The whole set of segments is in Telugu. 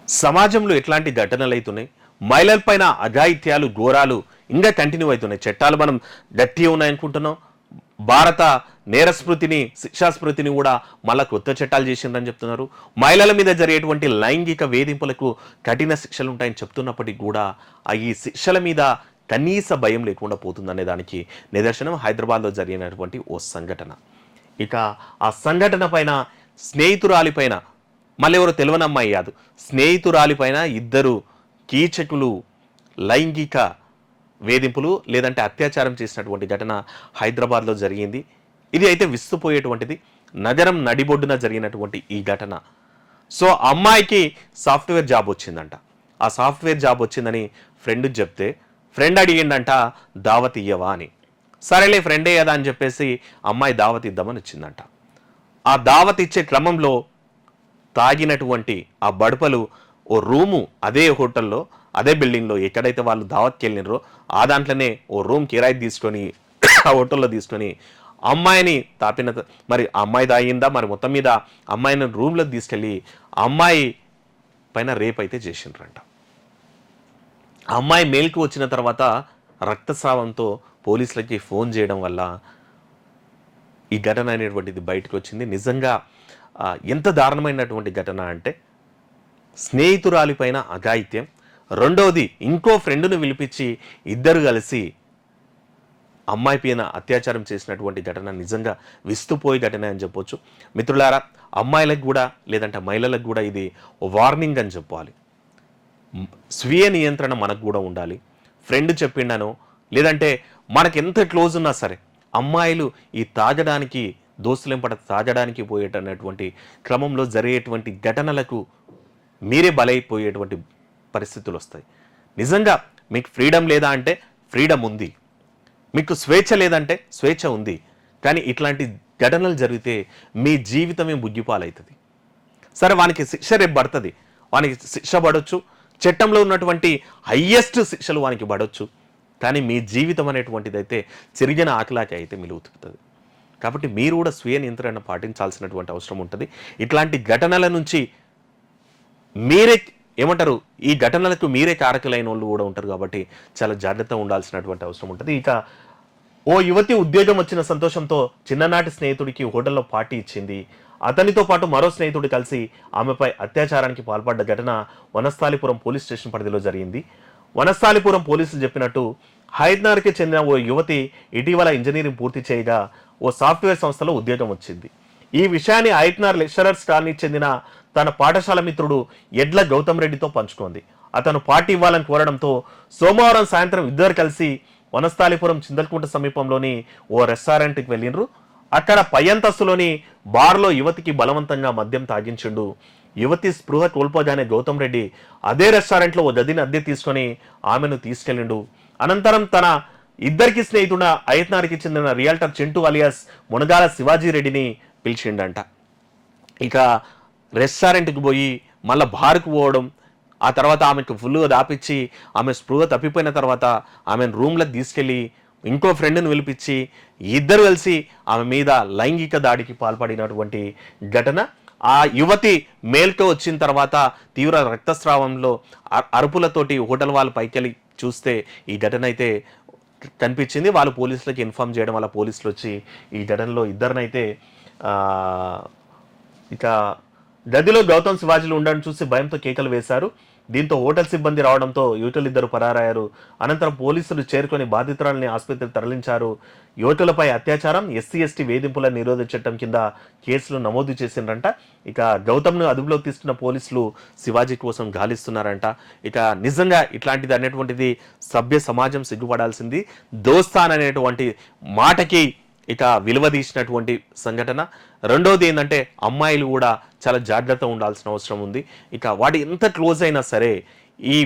సమాజంలో ఎట్లాంటి ఘటనలు అవుతున్నాయి, మహిళలపైన అఘాయిత్యాలు ఘోరాలు ఇంకా కంటిన్యూ అవుతున్నాయి. చట్టాలు మనం గట్టిగా ఉన్నాయనుకుంటున్నాం. భారత నేరస్మృతిని శిక్షాస్మృతిని కూడా మళ్ళా కొత్త చట్టాలు చేసిందని చెప్తున్నారు. మహిళల మీద జరిగేటువంటి లైంగిక వేధింపులకు కఠిన శిక్షలు ఉంటాయని చెప్తున్నప్పటికీ కూడా ఈ శిక్షల మీద కనీస భయం లేకుండా పోతుందనే దానికి నిదర్శనం హైదరాబాద్లో జరిగినటువంటి ఓ సంఘటన. ఇక ఆ సంఘటన పైన స్నేహితురాలిపైన, మళ్ళీ ఎవరో తెలియనమ్మాయి కాదు, స్నేహితురాలిపైన ఇద్దరు కీచకులు లైంగిక వేధింపులు లేదంటే అత్యాచారం చేసినటువంటి ఘటన హైదరాబాద్లో జరిగింది. ఇది అయితే విస్తుపోయేటువంటిది. నగరం నడిబొడ్డున జరిగినటువంటి ఈ ఘటన. సో అమ్మాయికి సాఫ్ట్వేర్ జాబ్ వచ్చిందంట. ఆ సాఫ్ట్వేర్ జాబ్ వచ్చిందని ఫ్రెండ్ చెప్తే ఫ్రెండ్ అడిగిండంట దావత్ ఇయ్యవా అని. సరేలే ఫ్రెండే కదా అని చెప్పేసి అమ్మాయి దావత్ ఇద్దామని వచ్చిందంట. ఆ దావత్ ఇచ్చే క్రమంలో తాగినటువంటి ఆ బడుపలు ఓ రూము అదే హోటల్లో అదే బిల్డింగ్లో ఎక్కడైతే వాళ్ళు దావత్కి వెళ్ళినారో ఆ దాంట్లోనే ఓ రూమ్ కిరాయి తీసుకొని ఆ హోటల్లో తీసుకొని అమ్మాయిని తాపిన, మరి అమ్మాయి తాగిందా మరి మొత్తం మీద అమ్మాయిని రూమ్లోకి తీసుకెళ్ళి అమ్మాయి పైన రేప్ అయితే చేసిండ్రంట. అమ్మాయి మేల్కి వచ్చిన తర్వాత రక్తస్రావంతో పోలీసులకి ఫోన్ చేయడం వల్ల ఈ ఘటన అనేటువంటిది బయటకు వచ్చింది. నిజంగా ఎంత దారుణమైనటువంటి ఘటన అంటే స్నేహితురాలిపైన అఘాయిత్యం, రెండవది ఇంకో ఫ్రెండ్ను పిలిపించి ఇద్దరు కలిసి అమ్మాయి పైన అత్యాచారం చేసినటువంటి ఘటన నిజంగా విస్తుపోయే ఘటన అని చెప్పొచ్చు. మిత్రులారా, అమ్మాయిలకు కూడా లేదంటే మహిళలకు కూడా ఇది వార్నింగ్ అని చెప్పాలి. స్వీయ నియంత్రణ మనకు కూడా ఉండాలి. ఫ్రెండ్ చెప్పిండను లేదంటే మనకి ఎంత క్లోజ్ ఉన్నా సరే అమ్మాయిలు ఈ తాగడానికి దోస్తులెంపట తాగడానికి పోయేటటువంటి క్రమంలో జరిగేటువంటి ఘటనలకు మీరే బలైపోయేటువంటి పరిస్థితులు వస్తాయి. నిజంగా మీకు ఫ్రీడమ్ లేదా అంటే ఫ్రీడమ్ ఉంది, మీకు స్వేచ్ఛ లేదంటే స్వేచ్ఛ ఉంది. కానీ ఇట్లాంటి ఘటనలు జరిగితే మీ జీవితమే బుగ్గిపాలవుతుంది. సరే వానికి శిక్ష రేపు పడుతుంది, వానికి శిక్ష పడవచ్చు, చట్టంలో ఉన్నటువంటి హయ్యెస్ట్ శిక్షలు వానికి పడవచ్చు. కానీ మీ జీవితం అనేటువంటిది అయితే చిరిగిన ఆకలాకి అయితే మిలుగుతుంది. కాబట్టి మీరు కూడా స్వీయ నియంత్రణ పాటించాల్సినటువంటి అవసరం ఉంటుంది. ఇట్లాంటి ఘటనల నుంచి మీరే ఏమంటారు, ఈ ఘటనలకు మీరే కారకులైన వాళ్ళు కూడా ఉంటారు. కాబట్టి చాలా జాగ్రత్తగా ఉండాల్సినటువంటి అవసరం ఉంటుంది. ఇక ఓ యువతి ఉద్యోగం వచ్చిన సంతోషంతో చిన్ననాటి స్నేహితుడికి హోటల్లో పార్టీ ఇచ్చింది. అతనితో పాటు మరో స్నేహితుడు కలిసి ఆమెపై అత్యాచారానికి పాల్పడ్డ ఘటన వనస్థాలిపురం పోలీస్ స్టేషన్ పరిధిలో జరిగింది. వనస్థాలిపురం పోలీసులు చెప్పినట్టు హైదరాబాద్కి చెందిన ఓ యువతి ఇటీవల ఇంజనీరింగ్ పూర్తి చేయగా ఓ సాఫ్ట్వేర్ సంస్థలో ఉద్యోగం వచ్చింది. ఈ విషయాన్ని హైదరాబాద్ లెక్చరర్స్ కాలనీకి చెందిన తన పాఠశాల మిత్రుడు ఎడ్ల గౌతమ్ రెడ్డితో పంచుకుంది. అతను పార్టీ ఇవ్వాలని కోరడంతో సోమవారం సాయంత్రం ఇద్దరు కలిసి వనస్థాలిపురం చింతలకుంట సమీపంలోని ఓ రెస్టారెంట్కి వెళ్ళిండ్రు. అక్కడ పై అంతస్తులోని బార్లో యువతికి బలవంతంగా మద్యం తాగించిండు. యువతి స్పృహ కోల్పోగానే గౌతమ్ రెడ్డి అదే రెస్టారెంట్లో ఓ గదిని అద్దె తీసుకొని ఆమెను తీసుకెళ్ళిండు. అనంతరం తన ఇద్దరికి స్నేహితుడ ఐత్నారికి చెందిన రియల్టర్ చింటూ అలియాస్ మునగాల శివాజీ రెడ్డిని పిలిచిండంట. ఇక రెస్టారెంట్కి పోయి మళ్ళీ బార్కు పోవడం, ఆ తర్వాత ఆమెకు ఫుల్గా దాపిచ్చి ఆమె స్పృహ తప్పిపోయిన తర్వాత ఆమెను రూమ్లోకి తీసుకెళ్ళి ఇంకో ఫ్రెండ్ను పిలిపించి ఇద్దరు కలిసి ఆమె మీద లైంగిక దాడికి పాల్పడినటువంటి ఘటన. ఆ యువతి మేల్తో వచ్చిన తర్వాత తీవ్ర రక్తస్రావంలో అరుపులతోటి హోటల్ వాళ్ళు పైకెళ్ళి చూస్తే ఈ ఘటన అయితే కనిపించింది. వాళ్ళు పోలీసులకి ఇన్ఫార్మ్ చేయడం వల్ల పోలీసులు వచ్చి ఈ ఘటనలో ఇద్దరినైతే ఇక గదిలో గౌతమ్ శివాజీలు ఉండడం చూసి భయంతో కేకలు వేశారు. దీంతో హోటల్ సిబ్బంది రావడంతో యువతులు ఇద్దరు పరారయ్యారు. అనంతరం పోలీసులు చేరుకొని బాధితురాలని ఆసుపత్రికి తరలించారు. యువతులపై అత్యాచారం, ఎస్సీ/ఎస్టీ వేధింపుల నిరోధక చట్టం కింద కేసులు నమోదు చేసిండ్రంట. ఇక గౌతమ్ను అదుపులోకి తీసుకున్న పోలీసులు శివాజీ కోసం గాలిస్తున్నారంట. ఇక నిజంగా ఇట్లాంటిది అనేటువంటిది సభ్య సమాజం సిగ్గుపడాల్సింది. దోస్తాన్ అనేటువంటి మాటకి ఇక విలువ తీసినటువంటి సంఘటన. రెండోది ఏంటంటే అమ్మాయిలు కూడా చాలా జాగ్రత్త ఉండాల్సిన అవసరం ఉంది. ఇక వాటి ఎంత క్లోజ్ అయినా సరే ఈ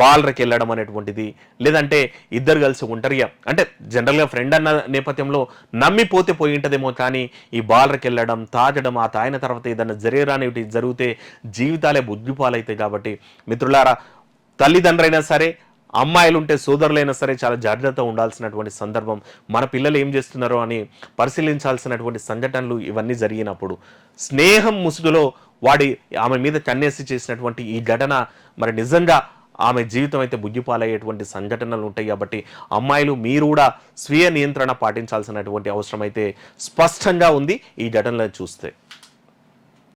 బాల్రకి వెళ్ళడం అనేటువంటిది, లేదంటే ఇద్దరు కలిసి ఒంటరిగా అంటే జనరల్గా ఫ్రెండ్ అన్న నేపథ్యంలో నమ్మిపోతే పోయి ఉంటుందేమో, కానీ ఈ బాల్రకి వెళ్ళడం, తాగడం, ఆ తాగిన తర్వాత ఏదైనా జరిగరానివి జరిగితే జీవితాలే బుద్ధిపాలవుతాయి. కాబట్టి మిత్రులారా, తల్లిదండ్రులైనా సరే అమ్మాయిలు ఉంటే సోదరులైనా సరే చాలా జాగ్రత్తగా ఉండాల్సినటువంటి సందర్భం. మన పిల్లలు ఏం చేస్తున్నారో అని పరిశీలించాల్సినటువంటి సంఘటనలు ఇవన్నీ జరిగినప్పుడు స్నేహం ముసుగులో ఆమె మీద కన్నేసి చేసినటువంటి ఈ ఘటన మరి నిజంగా ఆమె జీవితం అయితే బుగ్గిపాలయ్యేటువంటి సంఘటనలు ఉంటాయి. కాబట్టి అమ్మాయిలు మీరు కూడా స్వీయ నియంత్రణ పాటించాల్సినటువంటి అవసరం అయితే స్పష్టంగా ఉంది ఈ ఘటనలను చూస్తే.